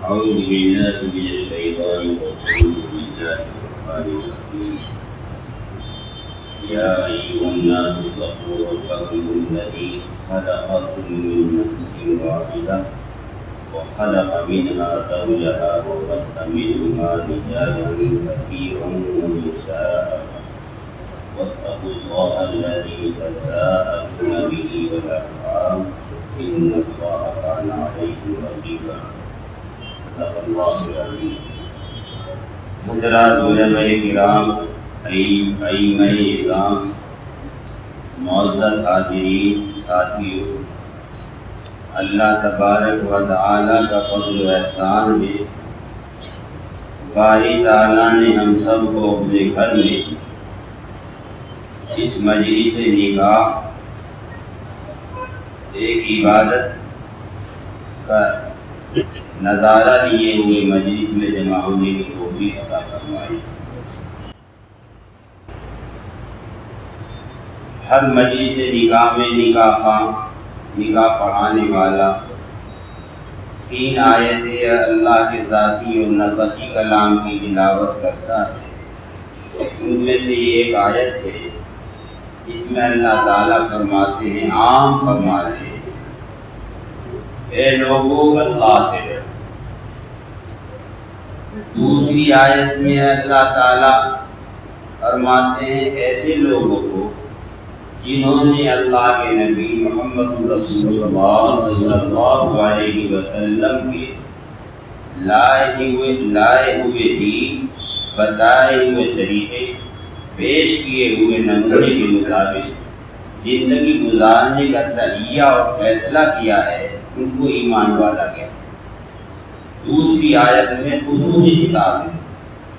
أعوذ بالله من الشيطان الرجيم. بسم الله الرحمن الرحيم. يا أيها الناس اتقوا ربكم الذي خلقكم من نفس واحدة وخلق منها زوجها وبث منهما رجالا كثيرا ونساء واتقوا الله الذي تساءلون به والأرحام إن الله كان عليكم رقيبا. صدق الله العظيم. حضرات علماء کرام، ائمہ اعظام، معزز حاضرین، ساتھیو، اللہ تبارک و تعالی کا فضل و احسان ہے، باری تعالی نے ہم سب کو اپنے گھر میں اس مجلس نکاح ایک عبادت کا نظارہ لیے ہوئے مجلس میں جمع ہونے کی توفیق عطا فرمائی۔ ہر مجلس نکاح میں نکاح پڑھانے والا 3 آیتیں اللہ کے ذاتی اور نفسی کلام کی تلاوت کرتا ہے۔ ان میں سے یہ ایک آیت ہے جس میں اللہ تعالیٰ فرماتے ہیں، عام فرماتے ہیں، اے لوگوں اللہ سے ڈرو۔ دوسری آیت میں اللہ تعالیٰ فرماتے ہیں ایسے لوگوں کو جنہوں نے اللہ کے نبی محمد رسول اللہ صلی اللہ علیہ وسلم کے لائے ہوئے دین، بتائے ہوئے طریقے، پیش کیے ہوئے نمونے کے مطابق زندگی گزارنے کا تہیہ اور فیصلہ کیا ہے، ان کو ایمان والا کہتے ہیں۔ دوسری آیت میں خصوصی خطاب ہے،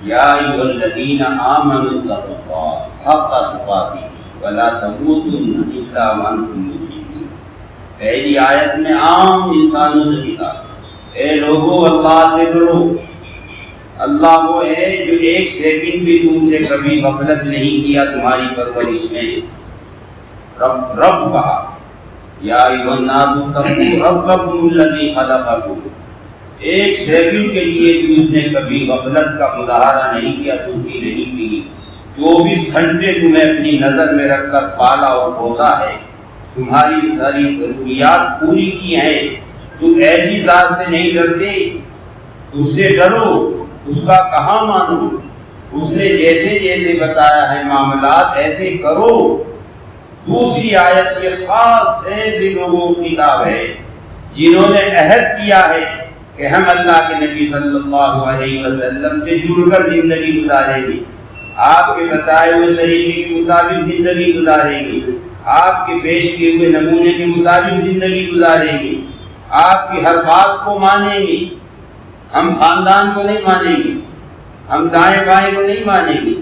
یا ایھا الذین آمنوا اتقوا اللہ حق تقاتہ ولا تموتن الا وانتم مسلمون۔ پہلی آیت میں عام انسانوں سے خطاب، اے لوگوں اللہ سے ڈرو۔ اللہ وہ ہے جو 1 سیکنڈ بھی تم سے کبھی غفلت نہیں کیا تمہاری پرورش میں۔ رب کہا، یا ایھا الناس اتقوا ربکم الذی خلقکم۔ 1 سیکنڈ کے لیے بھی اس نے کبھی غفلت کا مظاہرہ نہیں کیا، سستی نہیں کی۔ 24 گھنٹے تمہیں اپنی نظر میں رکھ کر پالا اور پوسا ہے، تمہاری ساری ضروریات پوری کی ہیں۔ تم ایسی ذات سے نہیں ڈرتے؟ اس سے ڈرو، اس کا کہاں مانو؟ اس نے جیسے جیسے بتایا ہے معاملات ایسے کرو۔ دوسری آیت میں خاص ایسے لوگوں کو خطاب ہے جنہوں نے عہد کیا ہے کہ ہم اللہ کے نبی صلی اللہ علیہ وسلم سے جڑ کر زندگی گزاریں گے، آپ کے بتائے ہوئے طریقے کے مطابق زندگی گزاریں گے، آپ کے پیش کیے ہوئے نمونے کے مطابق زندگی گزاریں گے، آپ کی ہر بات کو مانیں گے۔ ہم خاندان کو نہیں مانیں گے، ہم دائیں بائیں کو نہیں مانیں گے،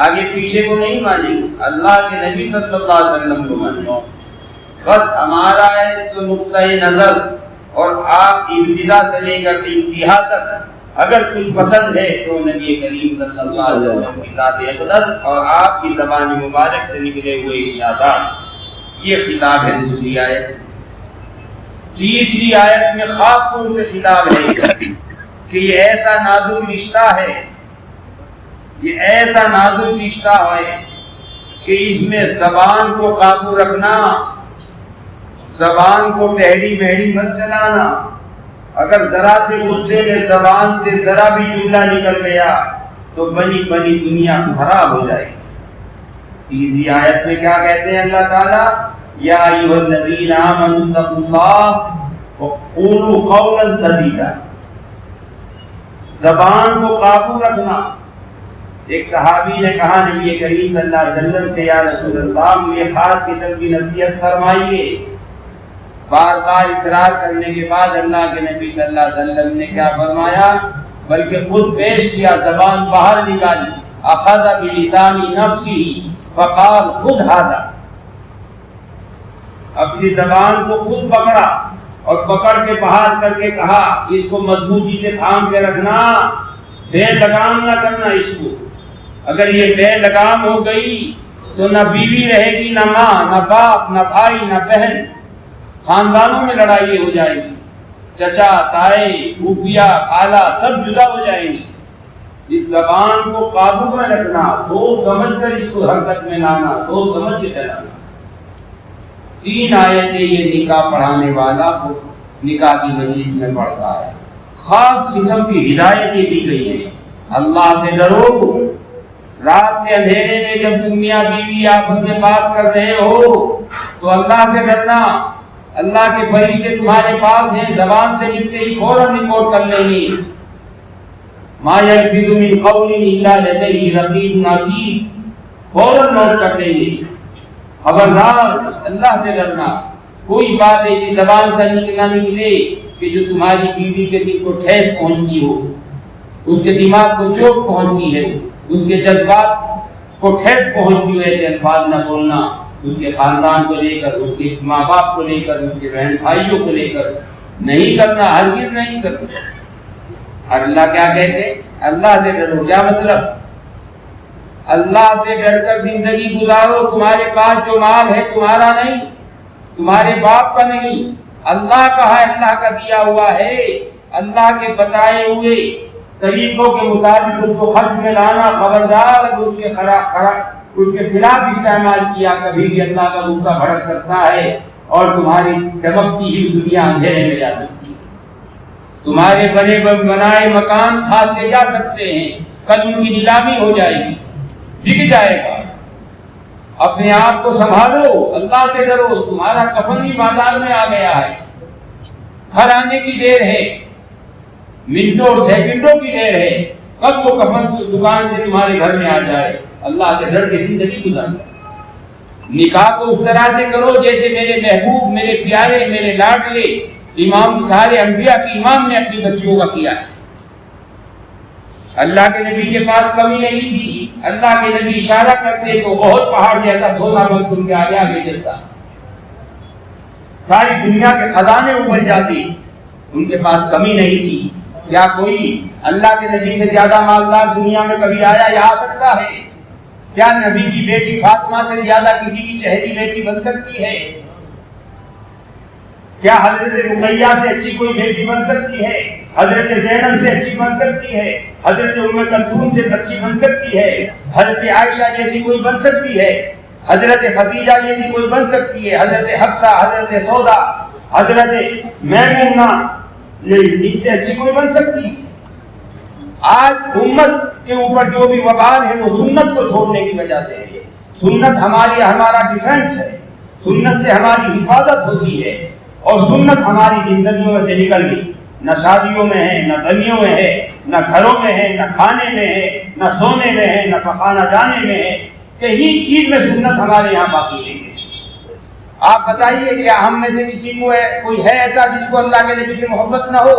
آگے پیچھے کو نہیں مانیں گے، اللہ کے نبی صلی اللہ علیہ وسلم کو مانیں گے۔ بس ہمارا ہے تو نقطۂ نظر، اور آپ ابتدا سے لے کر انتہا تک اگر کچھ پسند ہے تو نبی کریم صلی اللہ علیہ وسلم کی ذات اقدس اور آپ کی زبان مبارک سے نکلے ہوئے ارشادات۔ یہ خطاب ہے دوسری آیت۔ تیسری آیت میں خاص طور سے خطاب ہے کہ یہ ایسا نازک رشتہ ہے، یہ ایسا نازک رشتہ ہے کہ اس میں زبان کو قابو رکھنا، زبان کو ٹیڑھی میڑھی مت چلانا۔ اگر ذرا سے غصے میں زبان سے ذرا بھی جملہ نکل گیا تو بنی بنی دنیا خراب ہو جائے گی۔ تیسری آیت میں کیا کہتے ہیں اللہ تعالیٰ؟ یا ایھا الذین آمنوا اتقوا اللہ وقولوا قولا سدیدا۔ زبان کو قابو رکھنا۔ ایک صحابی نے کہا نبی کریم صلی اللہ علیہ وسلم سے، یا رسول اللہ مجھے خاص قسم کی نصیحت فرمائیے۔ بار بار اصرار کرنے کے بعد اللہ کے نبی صلی اللہ علیہ وسلم نے کیا فرمایا؟ بلکہ خود پیش کیا، زبان باہر نکالی، اخذ بلسان نفسہ فقال خذ ھذا۔ اپنی زبان کو خود پکڑا اور پکڑ کے باہر کر کے کہا، اس کو مضبوطی سے تھام کے رکھنا، بے لگام نہ کرنا اس کو۔ اگر یہ بے لگام ہو گئی تو نہ بیوی رہے گی، نہ ماں، نہ باپ، نہ بھائی، نہ بہن، خاندانوں میں لڑائی ہو جائے گی۔ چچا تائے پھوپھیا خالہ سب جدا ہو جائیں گی۔ اس زبان کو قابو میں رکھنا، سوچ سمجھ کر اس کو حرکت میں لانا، سوچ سمجھ کے چلانا۔ 3 آیتیں یہ نکاح پڑھانے والا کو نکاح کی مجلس میں پڑھتا ہے۔ خاص قسم کی ہدایتیں دی گئی ہیں۔ اللہ سے ڈرو، رات کے اندھیرے میں جب تم میاں بیوی آپس میں بات کر رہے ہو تو اللہ سے ڈرنا۔ اللہ کے فرشتے تمہارے پاس ہیں، زبان سے نکلتے ہی فوراً ریکارڈ کر لیں گے۔ ما یلفظ من قول الا لدیہ رقیب عتید، فوراً نوٹ کر لیں گے۔ خبردار، اللہ سے ڈرنا۔ کوئی بات ایسی زبان سے نہ نکلے کہ جو تمہاری بیوی کے دل کو ٹھیس پہنچتی ہو، اس کے دماغ کو چوٹ پہنچتی ہے، اس کے جذبات کو ٹھیس پہنچتی ہو، ایسے الفاظ نہ بولنا۔ اس کے خاندان کو لے کر، اس کے ماں باپ کو لے کر، اس کے بہن بھائیوں کو لے کر نہیں کرنا، ہرگز نہیں کرنا۔ اور اللہ کیا کہتے ہیں؟ اللہ سے ڈرو۔ کیا مطلب؟ اللہ سے ڈر کر زندگی گزارو۔ تمہارے پاس جو مال ہے تمہارا نہیں، تمہارے باپ کا نہیں، اللہ کا ہے، اللہ کا دیا ہوا ہے۔ اللہ کے بتائے ہوئے طریقوں کے مطابق اس کو خرچ میں لانا۔ خبردار، اگر اس کے خلاف استعمال کیا کبھی بھی اللہ کا غصہ بھڑک کرتا ہے اور تمہاری چمکتی ہوئی دنیا اندھیرے میں جا سکتی ہے۔ تمہارے بنائے مکان ہاتھ سے جا سکتے ہیں، کل ان کی نیلامی ہو جائے گی، بک جائے گا۔ اپنے آپ کو سنبھالو، اللہ سے ڈرو۔ تمہارا کفن بھی بازار میں آ گیا ہے، گھر آنے کی دیر ہے، منٹوں اور سیکنڈوں کی دیر ہے، کب وہ کفن دکان سے تمہارے گھر میں آ جائے۔ اللہ سے ڈر کے زندگی گزارو۔ نکاح کو اس طرح سے کرو جیسے میرے محبوب، میرے پیارے، میرے لاڈلے امام سارے انبیاء کی امام نے اپنی بچیوں کا کیا ہے۔ اللہ کے نبی کے پاس کمی نہیں تھی، اللہ کے نبی اشارہ کرتے تو بہت پہاڑ جیسا سونا بن تم کے آگے آگے چلتا، ساری دنیا کے خزانے ابل جاتے، ان کے پاس کمی نہیں تھی۔ کیا کوئی اللہ کے نبی سے زیادہ مالدار دنیا میں کبھی آیا یا آ سکتا ہے؟ کیا نبی کی بیٹی فاطمہ سے زیادہ کسی کی چہری بیٹی بن سکتی ہے؟ کیا حضرت رقیہ سے اچھی کوئی بیٹی بن سکتی ہے؟ حضرت زینب سے اچھی بن سکتی ہے؟ حضرت ام کلثوم سے اچھی بن سکتی ہے؟ حضرت عائشہ جیسی کوئی بن سکتی ہے؟ حضرت خدیجہ جیسی کوئی بن سکتی ہے؟ حضرت حفصہ، حضرت سودا، حضرت میمونہ، ان سے اچھی کوئی بن سکتی ہے؟ آج امت کے اوپر جو بھی وبال ہے وہ سنت کو چھوڑنے کی وجہ سے ہے۔ سنت ہمارا ڈیفنس ہے، سنت سے ہماری حفاظت ہوتی ہے، اور سنت ہماری زندگیوں میں سے نکل گئی۔ نہ شادیوں میں ہے، نہ غنیوں میں ہے، نہ گھروں میں ہے، نہ کھانے میں ہے، نہ سونے میں ہے، نہ پخانا جانے میں ہے، کہیں چیز میں سنت ہمارے یہاں باقی نہیں ہے۔ آپ بتائیے کیا ہم میں سے کسی کو کوئی ہے ایسا جس کو اللہ کے نبی سے محبت نہ ہو؟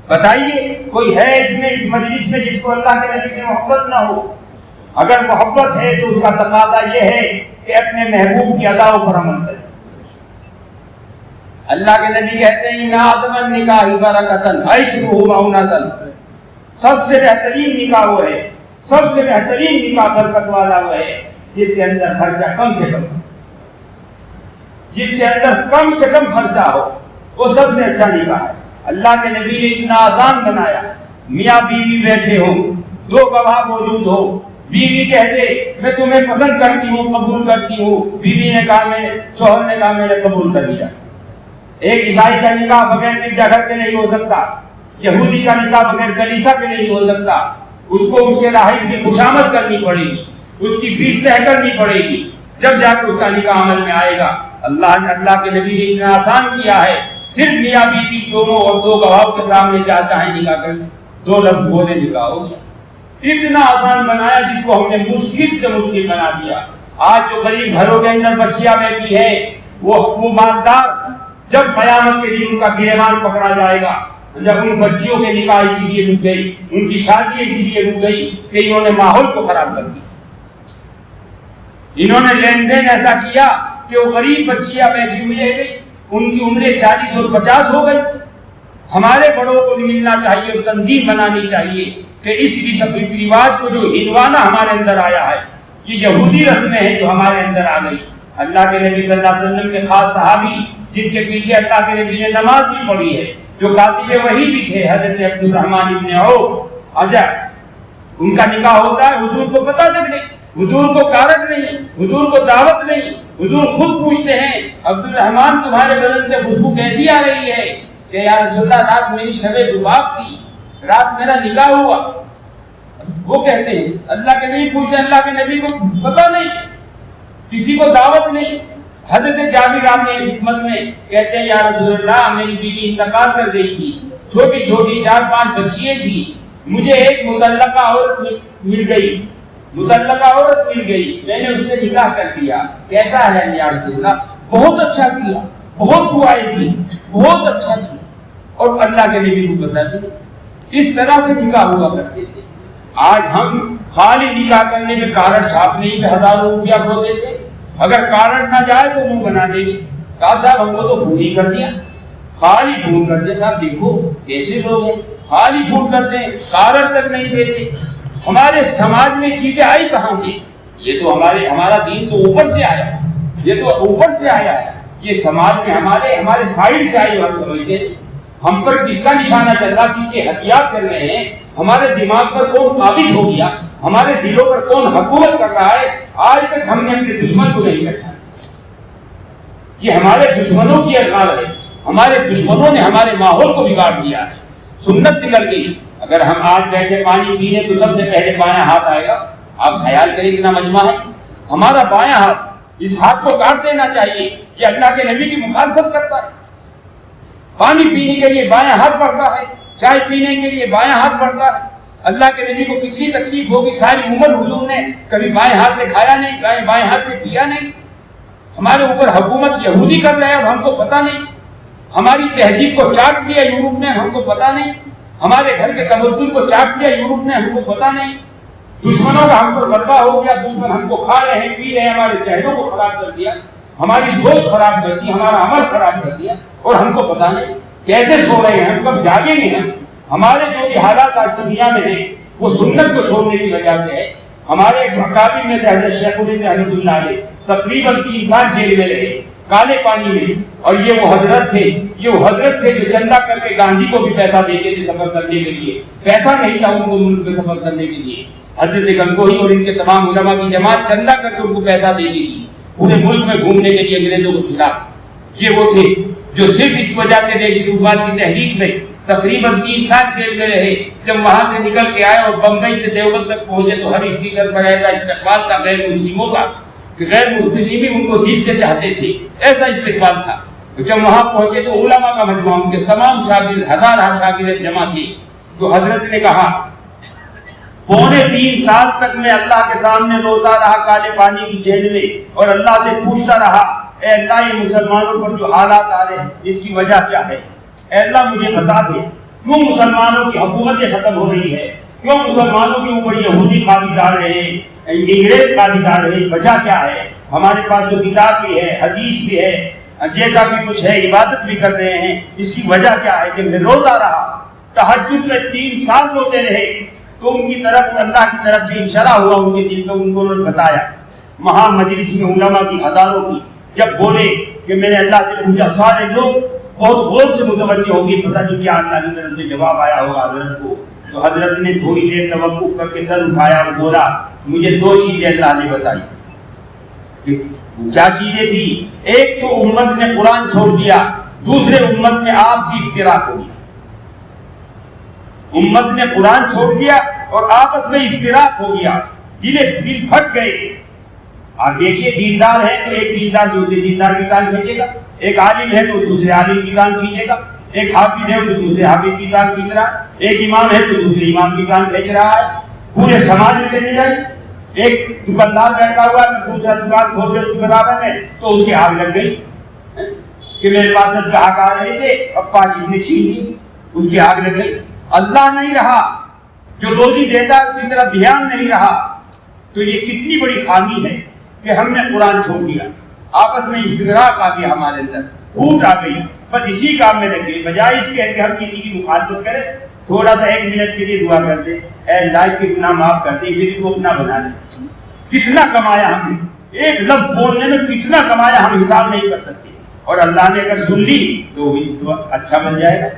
بتائیے کوئی ہے اس مجلس میں جس کو اللہ کے نبی سے محبت نہ ہو؟ اگر محبت ہے تو اس کا تقاضا یہ ہے کہ اپنے محبوب کی اداؤں پر عمل کرے۔ اللہ کے نبی کہتے ہیں ان اعظم النکاح برکۃ ایسرہ مؤنۃ، سب سے بہترین نکاح وہ ہے، سب سے بہترین نکاح برکت والا وہ ہے جس کے اندر خرچہ کم سے کم، جس کے اندر کم سے کم خرچہ ہو، وہ سب سے اچھا نکاح ہے۔ اللہ کے نبی نے اتنا آسان بنایا، میاں بیوی بیٹھے ہو، 2 گواہ موجود ہو، بیوی کہتے میں تمہیں پسند کرتی ہوں، قبول کرتی ہوں، بیوی نے کہا شوہر نے کہا میں نے قبول کر لیا۔ ایک عیسائی کا نکاح بغیر گرجا گھر کے نہیں ہو سکتا، یہودی کا نکاح بغیر کلیسا کے نہیں ہو سکتا، اس کو اس کے راہب کی خوشامد کرنی پڑے گی، اس کی فیس طے کرنی پڑے گی، جب جا کے اس کا نکاح عمل میں آئے گا۔ اللہ کے نبی نے اتنا آسان کیا ہے، صرف میاں بیوی دونوں اور 2 گواہوں کے سامنے کیا چاہیں نکاح کر لیں، 2 لفظ بولے نکاح ہو گیا۔ اتنا آسان بنایا جس کو ہم نے مشکل سے مشکل بنا دیا۔ آج جو غریب گھروں کے اندر بچیاں بیٹھی ہے، وہ مالدار جب قیامت کے دن ان کا گریبان پکڑا جائے گا، جب ان بچیوں کے نکاح اسی لیے رک گئی، ان کی شادی اسی لیے رک گئی کہ انہوں نے ماحول کو خراب کر دیا، انہوں نے لین دین ایسا کیا کہ وہ غریب بچیاں بیٹھی ہوئی رہ گئی، ان کی عمریں 40 اور 50 ہو گئی۔ ہمارے بڑوں کو ملنا چاہیے اور تنظیم بنانی چاہیے کہ اس رواج کو جو ہندوانہ ہمارے اندر آیا ہے، یہ یہودی رسمیں ہیں جو ہمارے اندر آ گئی۔ اللہ کے نبی صلی اللہ علیہ وسلم کے خاص صحابی جن کے پیچھے اللہ کے نبی نے نماز بھی پڑھی ہے، جو کاتب وحی بھی تھے حضرت عبد الرحمن ابن عوف اجا، ان کا نکاح ہوتا ہے، حضور کو پتہ تک نہیں، حضور کو کارج نہیں، حضور کو دعوت نہیں، حضور خود پوچھتے ہیں عبد الرحمن تمہارے بدن سے خوشبو کیسی آ رہی ہے؟ کہ یا رسول اللہ رات میری شب دفاف تھی، رات میرا نکاح ہوا۔ وہ کہتے ہیں اللہ کے نبی پوچھتے ہیں، اللہ کے نبی کو پتہ نہیں، کسی کو دعوت نہیں۔ حضرت جابر آتے ہیں حکمت میں، کہتے ہیں یا رسول اللہ میری بیوی انتقال کر گئی تھی، چھوٹی چھوٹی 4-5 بچیاں تھی، مجھے ایک مطلقہ عورت مل گئی، مطلقہ عورت مل گئی، میں نے اس سے نکاح کر دیا، کیسا ہے یا رسول اللہ؟ بہت اچھا کیا، بہت دعائیں کی، بہت اچھا کیا۔ اور اللہ کے نبی کو پتہ نہیں، اس طرح سے نکاح ہوا کرتے تھے۔ آج ہم خالی نکاح کرنے میں کارڈ چھاپنے پہ ہزاروں روپیہ کھو دیتے، اگر کارڈ نہ جائے تو منہ بنا دیں گے، کہا صاحب ہم کو تو فون ہی کر دیا، خالی فون کر دیا۔ صاحب دیکھو کیسے لوگ ہیں، خالی فون کرتے ہیں، کارڈ تک نہیں دیتے۔ ہمارے سماج میں چیزیں آئی کہاں سے؟ یہ تو ہمارا دین تو اوپر سے آیا، یہ تو اوپر سے آیا ہے، یہ سماج میں ہمارے سائڈ سے آئی بات سمجھتے ہیں۔ ہم پر کس کا نشانہ چل رہا، کس کے ہتھیار چل رہے ہیں، ہمارے دماغ پر کون قابض ہو گیا، ہمارے دلوں پر کون حکومت کر رہا ہے، آج تک ہم نے اپنے دشمن کو نہیں پہچانا۔ یہ ہمارے دشمنوں کی اغراض ہے، ہمارے دشمنوں نے ہمارے ماحول کو بگاڑ دیا ہے، سنت نکل گئی۔ اگر ہم آج بیٹھے پانی پینے تو سب سے پہلے بایاں ہاتھ آئے گا، آپ خیال کریں کتنا مجمع ہے، ہمارا بایاں ہاتھ، اس ہاتھ کو کاٹ دینا چاہیے، یہ اللہ کے نبی کی مخالفت کرتا ہے۔ پانی پینے کے لیے بایاں ہاتھ بڑھتا ہے، چائے پینے کے لیے بایاں ہاتھ بڑھتا ہے۔ اللہ کے نبی کو کتنی تکلیف ہوگی، ساری عمر حضور نے کبھی بائیں ہاتھ سے کھایا نہیں، بائیں ہاتھ سے پیا نہیں۔ ہمارے اوپر حکومت یہودی کر رہے ہیں اور ہم کو پتہ نہیں، ہماری تہذیب کو چاٹ دیا یورپ نے، ہم کو پتہ نہیں، ہمارے گھر کے تمدن کو چاٹ دیا یورپ نے، ہم کو پتہ نہیں۔ دشمنوں کا ہم پر غلبہ ہو گیا، دشمن ہم کو کھا رہے ہیں، پی رہے ہیں، ہمارے چہروں کو خراب کر دیا، ہماری سوچ خراب کر دی، ہمارا عمل خراب کر دیا، اور ہم کو پتہ نہیں کیسے سو رہے ہیں، ہم کب جاگیں گے۔ ہمارے جو بھی حالات آج دنیا میں ہیں وہ سنت کو چھوڑنے کی وجہ سے ہے۔ ہمارے اکابر میں حضرت شیخ الہند رحمۃ اللہ علیہ تقریباً 3 سال جیل میں رہے، کالے پانی میں، اور یہ وہ حضرت تھے جو چندہ کر کے گاندھی کو بھی پیسہ دیتے تھے سفر کرنے کے لیے، پیسہ نہیں تھا ان کو ملک میں سفر کرنے کے لیے۔ حضرت گنگوہی اور ان کے تمام علماء کی جماعت چندہ کر کے ان کو پیسہ دیتی تھی پورے ملک میں گھومنے کے لیے انگریزوں کے خلاف۔ یہ وہ تھے جو صرف اس وجہ سے ریشم اقبال کی تحریک میں تقریباً 3 سال جیل میں رہے۔ جب وہاں سے نکل کے آئے اور بمبئی سے دیوبند تک پہنچے تو ہر اسٹیشن پر ایسا استقبال تھا غیر مسلموں کا کہ غیر مسلم بھی ان کو دل سے چاہتے تھے، ایسا استقبال تھا۔ جب وہاں پہنچے تو علماء کا مجمع، ان کے تمام شاگرد، ہزارہ شاگرد جمع تھے، تو حضرت نے کہا 3.25 سال تک میں اللہ کے سامنے روتا رہا کالے پانی کی جیل میں، اور اللہ سے پوچھتا رہا اے اللہ یہ مسلمانوں پر جو حالات آ رہے ہیں اس کی وجہ کیا ہے؟ اے اللہ مجھے بتا دے، کیوں مسلمانوں کی حکومتیں ختم ہو رہی ہے، کیوں مسلمانوں کے اوپر یہودی قابض آ رہے ہیں، انگریز قابض آ رہے ہیں، وجہ کیا ہے؟ ہمارے پاس جو کتاب بھی ہے، حدیث بھی ہے، جیسا بھی کچھ ہے، عبادت بھی کر رہے ہیں، اس کی وجہ کیا ہے؟ کہ میں روتا رہا، تہجد میں 3 سال روتے رہے، تو ان کی طرف اللہ کی طرف سے انشرح ہوا ان کے دل میں، ان کو انہوں نے بتایا مہا مجلس میں علماء کی ہزاروں کی، جب بولے کہ میں نے اللہ سے پوچھا، سارے لوگ بہت غور سے متوجہ ہوگی، پتہ نہیں کیا اللہ کی طرف سے جواب آیا ہوگا حضرت کو۔ تو حضرت نے تھوڑی دیر توقف کر کے سر اٹھایا اور بولا مجھے 2 چیزیں اللہ نے بتائی۔ کیا چیزیں تھی؟ ایک تو امت نے قرآن چھوڑ دیا، دوسرے امت میں آپسی افتراق ہو گیا۔ امت نے قرآن چھوڑ دیا اور آپس میں افتراق ہو گیا، دل پھٹ گئے۔ آپ دیکھیے دیندار ہے تو ایک دیندار دوسرے دیندار کی ٹانگ کھینچے گا، ایک عالم ہے تو دوسرے عالم کی ٹانگ کھینچے گا، ایک حافظ ہے تو دوسرے حافظ کی ٹانگ کھینچ رہا ہے، ایک امام ہے تو دوسرے امام کی ٹانگ کھینچ رہا ہے، پورے سماج میں چلے جائے۔ ایک دکاندار بیٹھا ہوا ہے دوسرا دکان کھول کے اس کے برابر ہے تو اس کی آگ لگ گئی کہ میرے پاس 10 گاہک آ رہے تھے، اب 5 نے چھین لی، اس کی آگ لگ گئی۔ اللہ نہیں رہا، جو روزی دیتا ہے اس کی طرف دھیان نہیں رہا، تو یہ کتنی بڑی خامی ہے کہ ہم نے قرآن چھوڑ دیا، آپس میں افتراق آ گیا، ہمارے اندر پھوٹ آ گئی، بس اسی کام میں لگ گئی، بجائے اس کے کہ ہم کسی کی مخالفت کریں، تھوڑا سا 1 منٹ کے لیے دعا کر دیں اے اللہ اس کے گناہ معاف کر دے، اسی لیے کو اپنا بنا لیں۔ کتنا کمایا ہم نے، ایک لفظ بولنے میں کتنا کمایا ہم حساب نہیں کر سکتے۔ اور اللہ نے اگر سن لی تو اچھا بن جائے گا.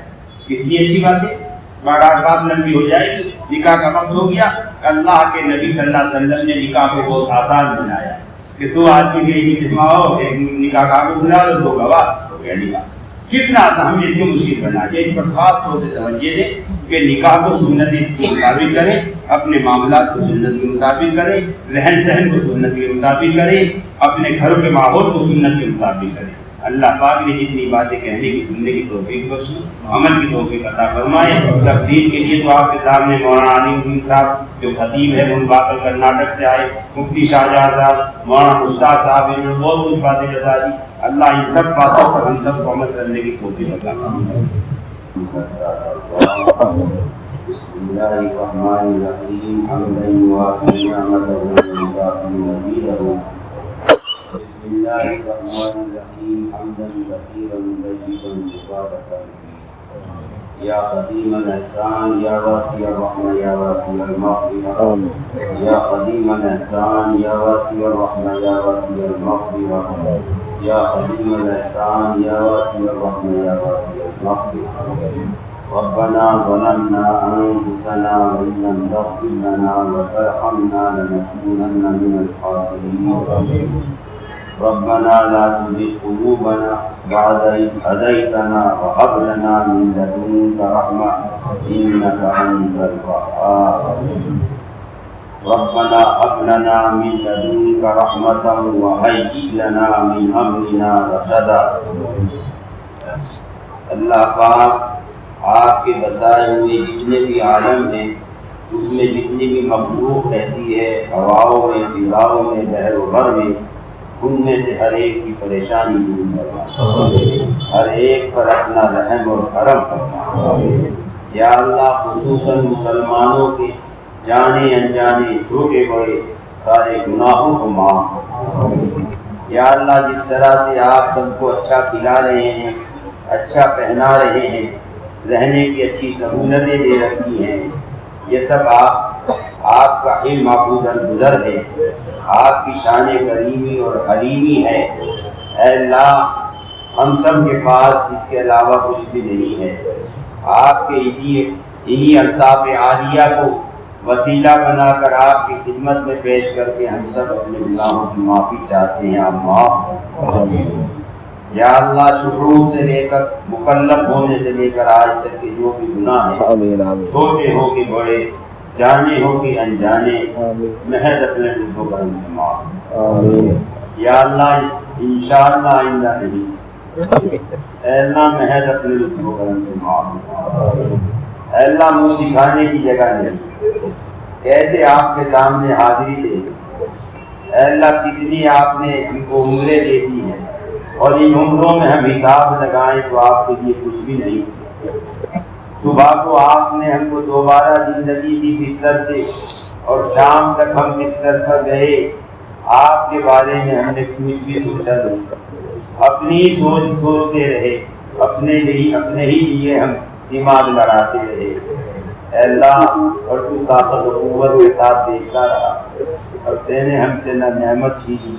کتنی اچھی بات ہے, بات لمبی ہو جائے گی. نکاح کا وقت ہو گیا, اللہ کے نبی صلی اللہ علیہ وسلم نے نکاح کو بہت آسان بنایا کہ 2 آدمی کے اجتماع ہو, ایک نکاح کا کو بلا لو, 2 گواہ, ہو گیا نکاح. کتنا آسان, ہم اس کو مشکل بنا دیا. اس پر خاص طور سے توجہ دیں کہ نکاح کو سنت کے مطابق کریں, اپنے معاملات کو سنت کے مطابق کریں, رہن سہن کو سنت کے مطابق کریں, اپنے گھروں کے ماحول کو سنت کے مطابق کریں. اللہ پاک نے جتنی باتیں کہنے کی سننے کی توفیق بخشی, عمل کی توفیق عطا فرمائے. تفصیل کے لیے تو آپ کے سامنے مولانا علی الدین صاحب جو خطیب ہے منباطل کرناٹک سے آئے, مفتی شاہجہاں صاحب, مولانا استاد صاحب, انہوں نے بہت کچھ باتیں بتا دی. اللہ ان سب باتوں پر ہم سب کو عمل کرنے کی توفیق عطا فرمائے. بسم اللہ الرحمن الرحیم. حمدا یوافی نعمتہ ویکافی مزیدہ. بسم اللہ الرحمن الرحیم. حمدا کثیرا طیبا مبارکا فیہ. یا قدیم الاحسان یا واسع الرحمہ یا واسع المغفرہ. یا قدیم الاحسان یا واسع الرحمہ یا واسع المغفرہ. یا قدیم الاحسان یا واسع الرحمہ یا واسع المغفرہ. ربنا ظلمنا انفسنا وان لم تغفر لنا وترحمنا لنكونن من الخاسرين. ربنا لا تزغ قلوبنا بعد إذ هديتنا وهب لنا من لدنك رحمة إنك أنت الوهاب. ربنا هب لنا من لدنك رحمة وهيئ لنا من أمرنا رشدا. اللہ پاک آپ کے بسائے ہوئے جتنے بھی عالم ہیں, اس میں جتنی بھی مخلوق رہتی ہے, ہواؤں میں, فضاؤں میں, بحر و بر میں, ان میں سے ہر ایک کی پریشانی دور کرنا, ہر ایک پر اپنا رحم اور کرم کرنا. یا اللہ خصوصاً مسلمانوں کے جانے انجانے چھوٹے بڑے سارے گناہوں کو معاف. یا اللہ جس طرح سے آپ سب کو اچھا کھلا رہے ہیں, اچھا پہنا رہے ہیں, رہنے کی اچھی سہولتیں دے رکھی ہیں, یہ سب آپ کا علم محفوظ گزر ہے, آپ کی شان کریمی اور حلیمی ہے. اے اللہ ہم سب کے پاس اس کے علاوہ کچھ بھی نہیں ہے. آپ کے انہی الطاف عالیہ کو وسیلہ بنا کر آپ کی خدمت میں پیش کر کے ہم سب اپنے گناہوں کی معافی چاہتے ہیں. آپ معاف. یا اللہ شروع سے لے کر مکلف ہونے سے لے کر آج تک کے جو بھی گناہ ہیں, چھوٹے ہو کے بڑے, جانے ہو کے انجانے, محض اپنے لطف و کرم سے معاف. یا اللہ انشاءاللہ آئندہ نہیں, اے اللہ محض اپنے لطف و کرم سے معاف. اے اللہ منہ دکھانے کی جگہ نہیں, کیسے آپ کے سامنے حاضری دے. اے اللہ کتنی آپ نے ہم کو عمریں دے دی ہیں, اور ان عمروں میں ہم حساب لگائیں تو آپ کے لیے کچھ بھی نہیں. صبح کو آپ نے ہم کو دوبارہ زندگی دی بستر سے, اور شام تک ہم بستر پر گئے. آپ کے بارے میں ہم نے کچھ بھی سوچا نہیں, اپنی سوچ سوچتے رہے, اپنے ہی لیے ہم دماغ لڑاتے رہے. اے اللہ اور تو طاقت و قوت کے ساتھ دیکھتا رہا, اور تے نے ہم سے نہ نعمت چھینی,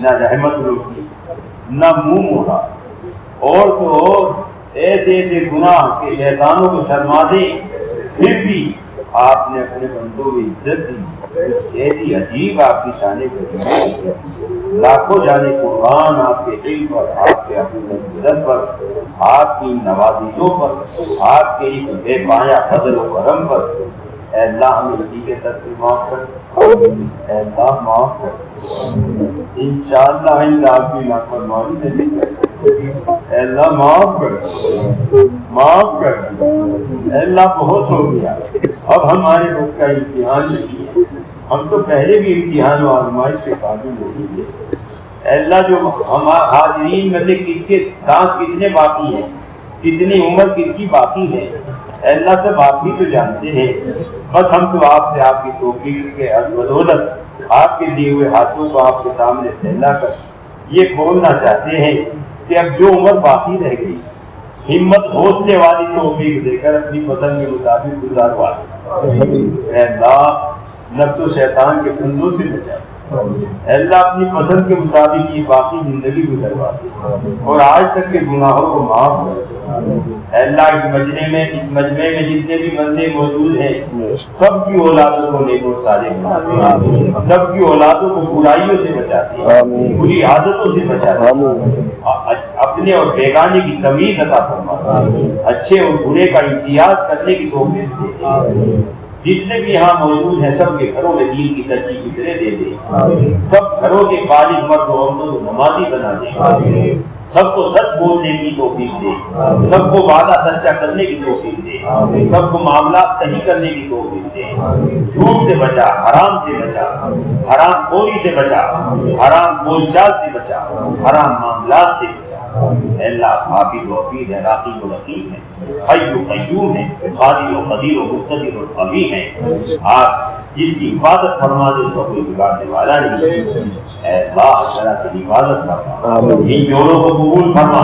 نہ رحمت روکی, نہ منہ موڑا, اور تو اور ایسے گناہ کہ شیطانوں کو شرما دے, پھر بھی آپ نے اپنے بندوں میں عزت دی. ایسی عجیب آپ کی شان کریمی ہے. لاکھوں جانے قربان آپ کے علم پر, آپ کے عقیدت پر, آپ کی نوازشوں پر, آپ کے اس بے پایا فضل و کرم پر. اے اللہ ہمیں اسی کے سر پہ معاف کر. اے اللہ معاف کر. انشاءاللہ آئندہ آپ کی نافرمانی نہیں کریں. اے اللہ معاف کر, معاف کر. اے اللہ بہت ہو گیا, اب ہمارے بس کا امتحان نہیں ہے. ہم تو پہلے بھی امتحان و آزمائش کے قابل نہیں تھے. اے اللہ جو حاضرین میں سے کس کے سانس کتنے باقی ہیں, کتنی عمر کس کی باقی ہے, اے اللہ سب آپ بھی تو جانتے ہیں. بس ہم تو آپ سے آپ کی توفیق کے بدولت آپ کے دیے ہوئے ہاتھوں کو آپ کے سامنے پھیلا کر یہ کھولنا چاہتے ہیں کہ اب جو عمر باقی رہ گئی, ہمت حوصلے والی توفیق دے کر اپنی پسند کے مطابق گزاروا دے. اے اللہ نفس و شیطان کے پھندوں سے بچا, اے اللہ اپنی پسند کے مطابق یہ باقی زندگی گزروا دے اور آج تک کے گناہوں کو معاف کر دے۔ اے اللہ اس مجمع میں جتنے بھی بندے موجود ہیں سب کی اولادوں کو نیک اور صالح بنا دے، سب کی اولادوں کو برائیوں سے بچا دے، بری عادتوں سے بچا دے، اپنے اور بیگانے کی تمیز عطا فرما دے، اچھے اور برے کا امتیاز کرنے کی توفیق دے۔ جتنے بھی یہاں موجود ہیں سب کے گھروں میں دین کی سچی فکریں دے دے، سب گھروں کے بالغ مرد و عورتوں کو نمازی بنا دے، سب کو سچ بولنے کی توفیق دے، سب کو وعدہ سچا کرنے کی توفیق دے، سب کو معاملات صحیح کرنے کی توفیق دے، جھوٹ سے بچا، حرام سے بچا، حرام خوری سے بچا، حرام بول چال سے بچا، حرام معاملات سے بچا۔ اے اللہ حافظ و حفیظ ہے، راقب و رقیب ہے، حی و قیوم ہے، قادر و قدیر و مقتدر و قوی ہے۔ آپ جس کی حفاظت فرما دے تو کوئی بگاڑنے والا نہیں۔ اے اللہ ذرا سے حفاظت فرما، ان جوڑوں کو قبول فرما۔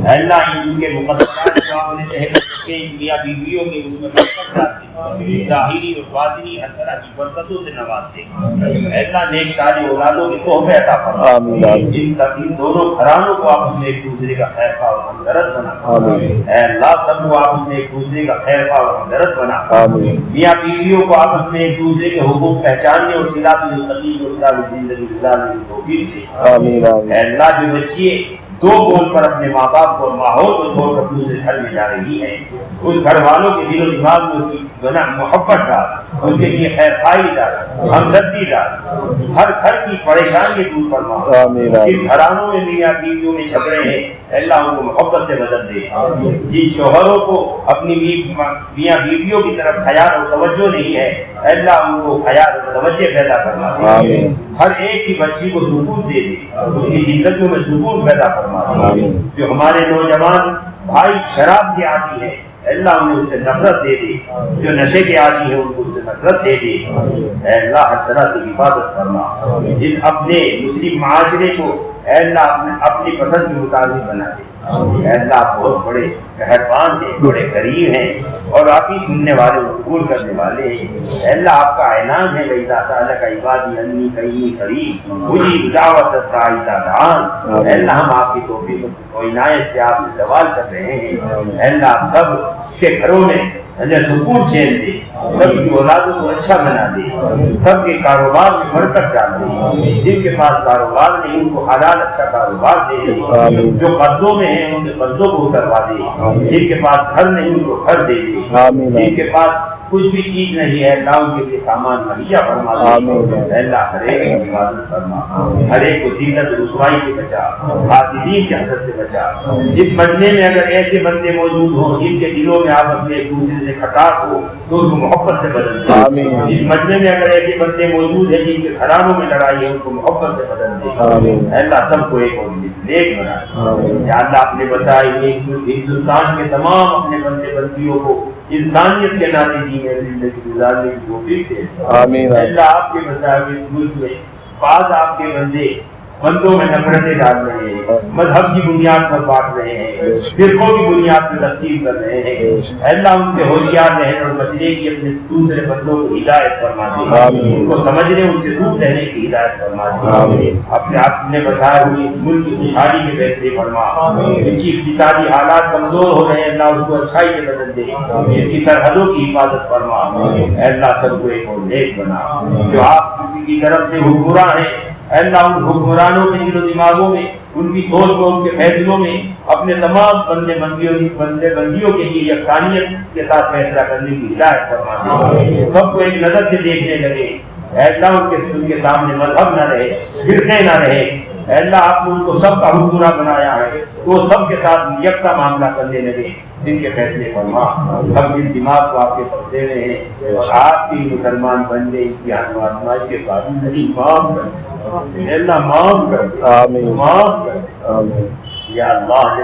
اے اللہ ان کے مقدسات جو آپ نے تحقیق کے میاں بیویوں کے اس میں برکت ڈال دے، ظاہری اور باطنی ہر طرح کی برکتوں سے نواز دے۔ اے اللہ نیک ساری اولادوں کے تحفے عطا فرما، ان دونوں گھرانوں کو آپ نے ایک دوسرے کا خیر خواہ اور ہمدرد بنا۔ اے اللہ سب کو آپ نے ایک دوسرے کا خیر خواہ اور ہمدرد بنا۔ میاں بیویوں کو آپس میں ایک دوسرے کے حقوق پہچاننے اور صراط المستقیم اور مطابق زندگی گزارنے کی توفیق دے۔ اے اللہ جو بچیے دو بول پر اپنے ماں باپ کو اور ماحول کو چھوڑ کر دوسرے گھر میں جا رہی ہے، اس گھر والوں کے دل و دماغ میں اس کی محبت ڈال، اس کے لیے خیر خواہی ڈال، ہمدردی ڈال، ہر گھر کی پریشانی دور فرما۔ جن گھرانوں میں میاں بیویوں میں جھگڑے ہیں اللہ ان کو محبت سے بدل دے، جن شوہروں کو اپنی میاں بیویوں کی طرف خیال اور توجہ نہیں ہے اللہ ان کو خیال اور توجہ پیدا فرما دے، ہر ایک کی بچی کو سکون دے دے، اس کی زندگیوں میں سکون پیدا فرما دے۔ جو ہمارے نوجوان بھائی شراب کے عادی ہیں اللہ انہیں اس سے نفرت دے دے، جو نشے کے عادی ہیں ان کو اس سے نفرت دے دے۔ اے اللہ ہر طرح سے حفاظت فرما، اس اپنے مسلم معاشرے کو اے اللہ اپنی پسند کے مطابق بنا دے۔ اے اللہ آپ بہت بڑے مہربان ہیں، بڑے کریم ہیں اور آپ ہی سننے والے اور قبول کرنے والے ہیں۔ اے اللہ آپ کا اعلان ہے وَإِذَا سَأَلَكَ عِبَادِي عَنِّي فَإِنِّي قَرِيبٌ أُجِيبُ دَعْوَةَ الدَّاعِ إِذَا دَعَانِ۔ اے اللہ ہم آپ کی توفیق اور عنایت سے آپ سے سوال کر رہے ہیں، اے اللہ آپ سب کے گھروں میں اللہ سکون چین دے، سب کی اولادوں کو اچھا بنا دے، سب کے کاروبار میں برکت ڈال دے، جن کے پاس کاروبار نہیں ان کو حلال اچھا کاروبار دے دے، جو قرضوں میں ہیں ان کے قرضوں کو اتروا دے، جن کے پاس گھر نہیں ان کو گھر دے دے، جن کے پاس کچھ بھی چیز نہیں ہے اللہ ان کے لیے سامان مہیا فرما دے۔ اللہ ہر ایک کی حفاظت فرما، ہر ایک کو ذلت رسوائی سے بچا، حاسدین کے حسد سے بچا۔ اس مجمع میں اگر ایسے بندے موجود ہوں جن کے دلوں میں آپس میں ایک دوسرے سے کھٹاس ہو تو ان کو محبت سے بدل دے۔ اس مجمع میں اگر ایسے بندے موجود ہیں جن کے گھرانوں میں لڑائی ہے ان کو محبت سے بدل دے۔ اللہ سب کو ایک اور نیک بنا دے۔ یا اللہ اپنے بسائے ہندوستان کے تمام اپنے بندے بندیوں کو انسانیت کے ناطے جینے زندگی گزارنے کی توفیق دے۔ اللہ آپ کے بسائے ہوئے اس ملک میں بعض آپ کے بندوں میں نفرتیں ڈال رہے ہیں، مذہب کی بنیاد پر بانٹ رہے ہیں، فرقوں کی بنیاد پر تقسیم کر رہے ہیں۔ اللہ ان سے ہوشیار رہنے اور بچنے کی اپنے دوسرے بندوں کو ہدایت فرما دے، ان کو سمجھنے ان سے دور رہنے کی ہدایت فرما دے۔ اپنے آپ نے بسائے ہوئے اس ملک کی خوشحالی میں فیصلے فرما، اس کی اقتصادی حالات کمزور ہو رہے ہیں اللہ اس کو اچھائی سے بدل دے، اس کی سرحدوں کی حفاظت فرما۔ اللہ سب کو ایک اور نیک بنا، جو آپ کی طرف سے حکمراں ہیں اللہ ان حکمرانوں کے دل و دماغوں میں ان کی سوچ میں ان کے فیصلوں میں اپنے تمام بندے بندیوں کے لیے یکسانیت کے ساتھ فیصلہ کرنے کی ہدایت فرما دے، سب کو ایک نظر سے دیکھنے لگے۔ اے اللہ ان کے سامنے مذہب نہ رہے، فرقے نہ رہے۔ اے اللہ آپ نے ان کو سب کا حکمراں بنایا ہے تو وہ سب کے ساتھ یکساں معاملہ کرنے لگے، اس کے فیصلے فرما۔ ہم دل دماغ کو آپ کے پردے میں ہیں اور آپ کی مسلمان بندے امتحان و آزمائش کے قابل نہیں، معاف کر دے اللہ، معاف کر دے، معاف کر دے یا اللہ۔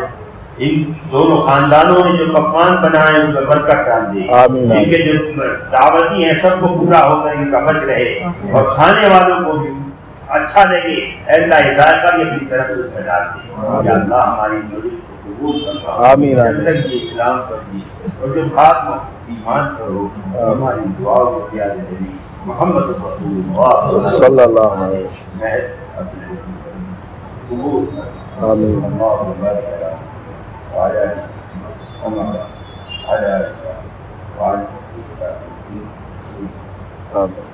ان دونوں خاندانوں نے جو پکوان بنائے ان میں برکت ڈال دے، جن کے جو دعوتی ہیں سب کو پورا ہو کر ان کا بچ رہے اور کھانے والوں کو بھی اچھا لگے۔ اے اللہ ذائقہ بھی اپنی طرف اس میں ڈال دے یا اللہ۔ ہماری مدد کو قبول فرما، زندگی اسلام پر دی اور جو خاتمہ ایمان پر ہو، ہماری دعاؤں کو پیارے نبی محمد رسول اللہ صلی اللہ علیہ وسلم. محض اپنے قبول آمین. اللہ بارک علی وعلی عمر علی وعلی آمین.